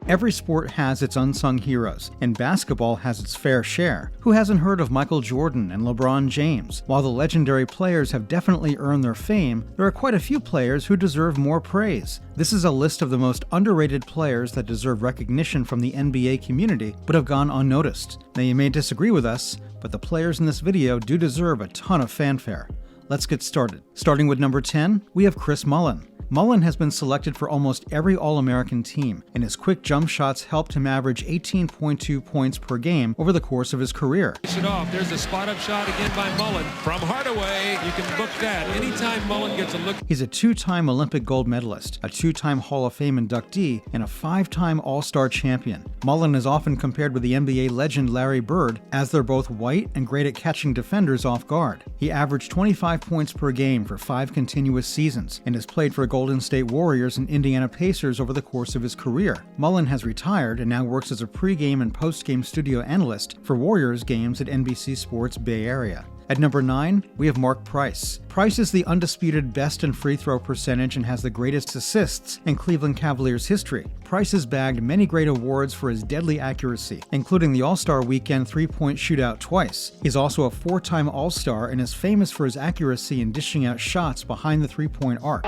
Every sport has its unsung heroes, and basketball has its fair share. Who hasn't heard of Michael Jordan and LeBron James? While the legendary players have definitely earned their fame, there are quite a few players who deserve more praise. This is a list of the most underrated players that deserve recognition from the NBA community but have gone unnoticed. Now, you may disagree with us, but the players in this video do deserve a ton of fanfare. Let's get started. Starting with number 10, we have Chris Mullin. Mullin has been selected for almost every All-American team, and his quick jump shots helped him average 18.2 points per game over the course of his career. There's a spot-up shot again by Mullin from Hardaway. You can book that. Anytime Mullin gets a look. He's a two-time Olympic gold medalist, a two-time Hall of Fame inductee, and a five-time All-Star champion. Mullin is often compared with the NBA legend Larry Bird, as they're both white and great at catching defenders off guard. He averaged 25 points per game for 5 continuous seasons, and has played for Golden State Warriors and Indiana Pacers over the course of his career. Mullin has retired and now works as a pre-game and post-game studio analyst for Warriors games at NBC Sports Bay Area. At number 9, we have Mark Price. Price is the undisputed best in free throw percentage and has the greatest assists in Cleveland Cavaliers history. Price has bagged many great awards for his deadly accuracy, including the All-Star Weekend three-point shootout twice. He's also a 4-time All-Star and is famous for his accuracy in dishing out shots behind the three-point arc.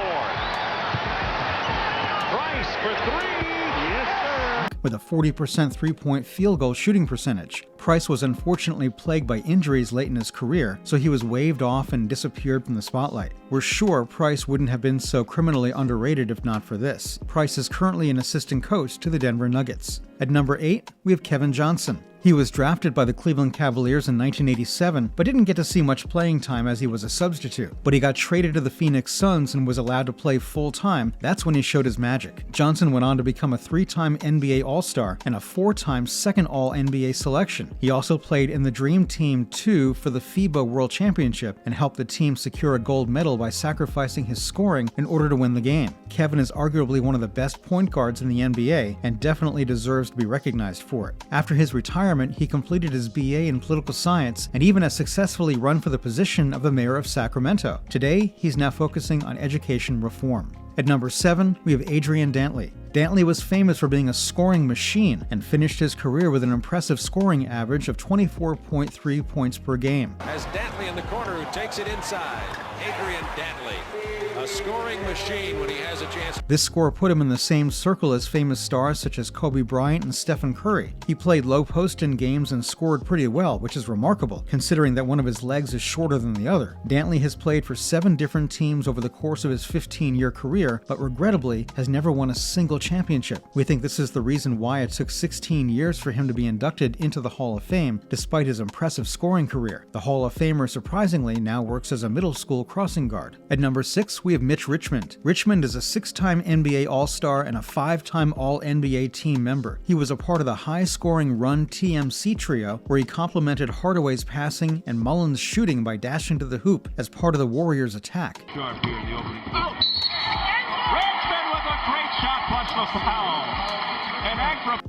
For three, yes sir. With a 40% three-point field goal shooting percentage. Price was unfortunately plagued by injuries late in his career, so he was waved off and disappeared from the spotlight. We're sure Price wouldn't have been so criminally underrated if not for this. Price is currently an assistant coach to the Denver Nuggets. At number 8, we have Kevin Johnson. He was drafted by the Cleveland Cavaliers in 1987, but didn't get to see much playing time as he was a substitute. But he got traded to the Phoenix Suns and was allowed to play full-time. That's when he showed his magic. Johnson went on to become a 3-time NBA All-Star and a 4-time second All-NBA selection. He also played in the Dream Team 2 for the FIBA World Championship and helped the team secure a gold medal by sacrificing his scoring in order to win the game. Kevin is arguably one of the best point guards in the NBA and definitely deserves to be recognized for it. After his retirement, he completed his BA in political science and even has successfully run for the position of the mayor of Sacramento. Today, he's now focusing on education reform. At number 7, we have Adrian Dantley. Dantley was famous for being a scoring machine and finished his career with an impressive scoring average of 24.3 points per game. As Dantley in the corner who takes it inside. Adrian Dantley, a scoring machine when he has a chance. This score put him in the same circle as famous stars such as Kobe Bryant and Stephen Curry. He played low post in games and scored pretty well, which is remarkable, considering that one of his legs is shorter than the other. Dantley has played for 7 different teams over the course of his 15-year career, but regrettably has never won a single championship. We think this is the reason why it took 16 years for him to be inducted into the Hall of Fame, despite his impressive scoring career. The Hall of Famer, surprisingly, now works as a middle school crossing guard. At number 6, we have Mitch Richmond. Richmond is a 6-time NBA All-Star and a 5-time All-NBA team member. He was a part of the high-scoring Run TMC trio, where he complemented Hardaway's passing and Mullin's shooting by dashing to the hoop as part of the Warriors' attack. Sharp here in the opening. Richmond with a great shot, plus the foul.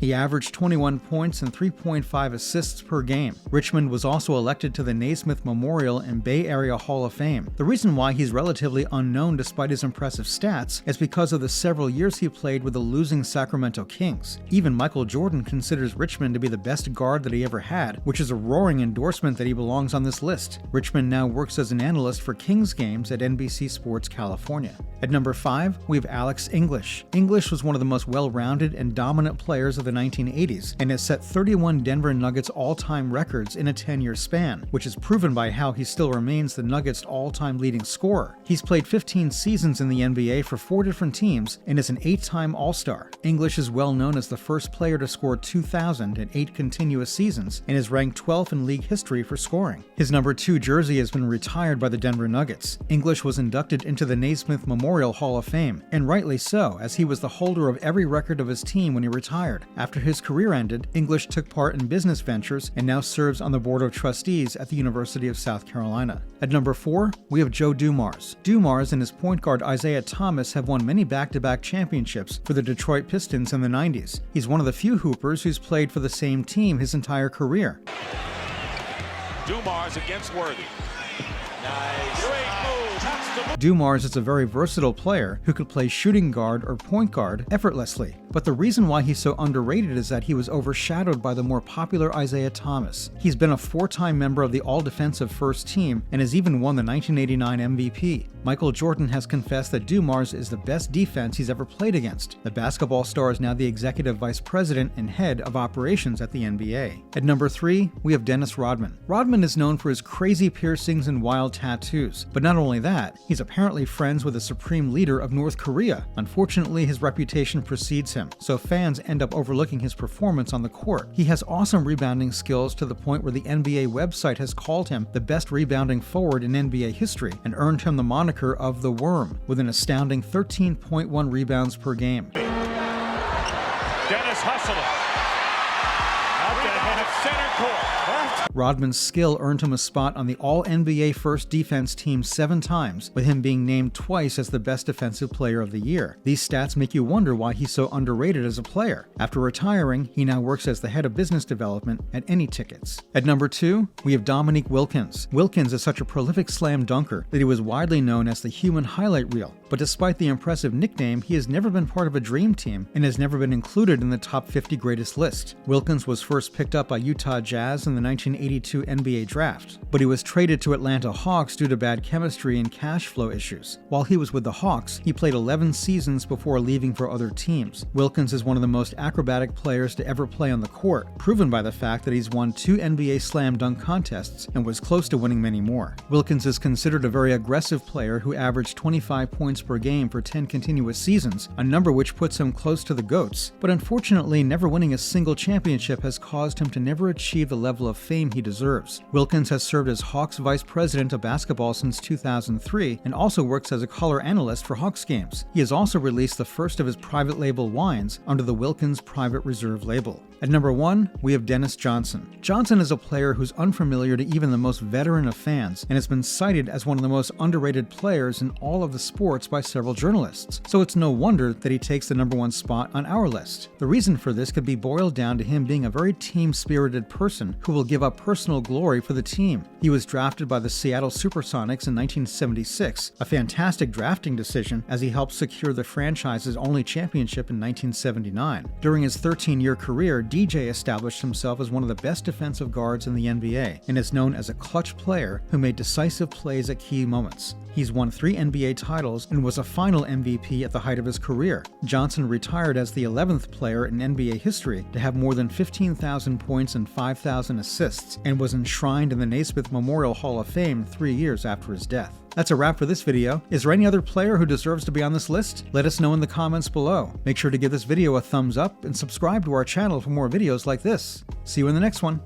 He averaged 21 points and 3.5 assists per game. Richmond was also elected to the Naismith Memorial and Bay Area Hall of Fame. The reason why he's relatively unknown despite his impressive stats is because of the several years he played with the losing Sacramento Kings. Even Michael Jordan considers Richmond to be the best guard that he ever had, which is a roaring endorsement that he belongs on this list. Richmond now works as an analyst for Kings games at NBC Sports California. At number 5, we have Alex English. English was one of the most well-rounded and dominant players of the 1980s and has set 31 Denver Nuggets all-time records in a 10-year span, which is proven by how he still remains the Nuggets' all-time leading scorer. He's played 15 seasons in the NBA for 4 different teams and is an 8-time All-Star. English is well known as the first player to score 2,000 in 8 continuous seasons and is ranked 12th in league history for scoring. His number 2 jersey has been retired by the Denver Nuggets. English was inducted into the Naismith Memorial Hall of Fame, and rightly so, as he was the holder of every record of his team when he retired. After his career ended, English took part in business ventures and now serves on the board of trustees at the University of South Carolina. At number 4, we have Joe Dumars. Dumars and his point guard Isaiah Thomas have won many back-to-back championships for the Detroit Pistons in the 90s. He's one of the few hoopers who's played for the same team his entire career. Dumars against Worthy. Nice. Great move. Dumars is a very versatile player who could play shooting guard or point guard effortlessly. But the reason why he's so underrated is that he was overshadowed by the more popular Isaiah Thomas. He's been a 4-time member of the All-Defensive First Team and has even won the 1989 MVP. Michael Jordan has confessed that Dumars is the best defense he's ever played against. The basketball star is now the executive vice president and head of operations at the NBA. At number 3, we have Dennis Rodman. Rodman is known for his crazy piercings and wild tattoos. But not only that, he's apparently friends with the supreme leader of North Korea. Unfortunately, his reputation precedes him, so fans end up overlooking his performance on the court. He has awesome rebounding skills to the point where the NBA website has called him the best rebounding forward in NBA history and earned him the moniker of the Worm, with an astounding 13.1 rebounds per game. Dennis hustling. Out to half center court. Rodman's skill earned him a spot on the All-NBA First Defense team 7 times, with him being named twice as the best defensive player of the year. These stats make you wonder why he's so underrated as a player. After retiring, he now works as the head of business development at AnyTickets. At number 2, we have Dominique Wilkins. Wilkins is such a prolific slam dunker that he was widely known as the human highlight reel. But despite the impressive nickname, he has never been part of a dream team and has never been included in the top 50 greatest list. Wilkins was first picked up by Utah Jazz in the 1982 NBA draft, but he was traded to Atlanta Hawks due to bad chemistry and cash flow issues. While he was with the Hawks, he played 11 seasons before leaving for other teams. Wilkins is one of the most acrobatic players to ever play on the court, proven by the fact that he's won 2 NBA slam dunk contests and was close to winning many more. Wilkins is considered a very aggressive player who averaged 25 points per game for 10 continuous seasons, a number which puts him close to the GOATs. But unfortunately, never winning a single championship has caused him to never achieve the level of fame he deserves. Wilkins has served as Hawks vice president of basketball since 2003 and also works as a color analyst for Hawks games. He has also released the first of his private label wines under the Wilkins Private Reserve label. At number 1, we have Dennis Johnson. Johnson is a player who's unfamiliar to even the most veteran of fans and has been cited as one of the most underrated players in all of the sports by several journalists. So it's no wonder that he takes the number 1 spot on our list. The reason for this could be boiled down to him being a very team-spirited person who will give up personal glory for the team. He was drafted by the Seattle Supersonics in 1976, a fantastic drafting decision as he helped secure the franchise's only championship in 1979. During his 13-year career, DJ established himself as one of the best defensive guards in the NBA and is known as a clutch player who made decisive plays at key moments. He's won 3 NBA titles and was a final MVP at the height of his career. Johnson retired as the 11th player in NBA history to have more than 15,000 points and 5,000 assists and was enshrined in the Naismith Memorial Hall of Fame 3 years after his death. That's a wrap for this video. Is there any other player who deserves to be on this list? Let us know in the comments below. Make sure to give this video a thumbs up and subscribe to our channel for more videos like this. See you in the next one.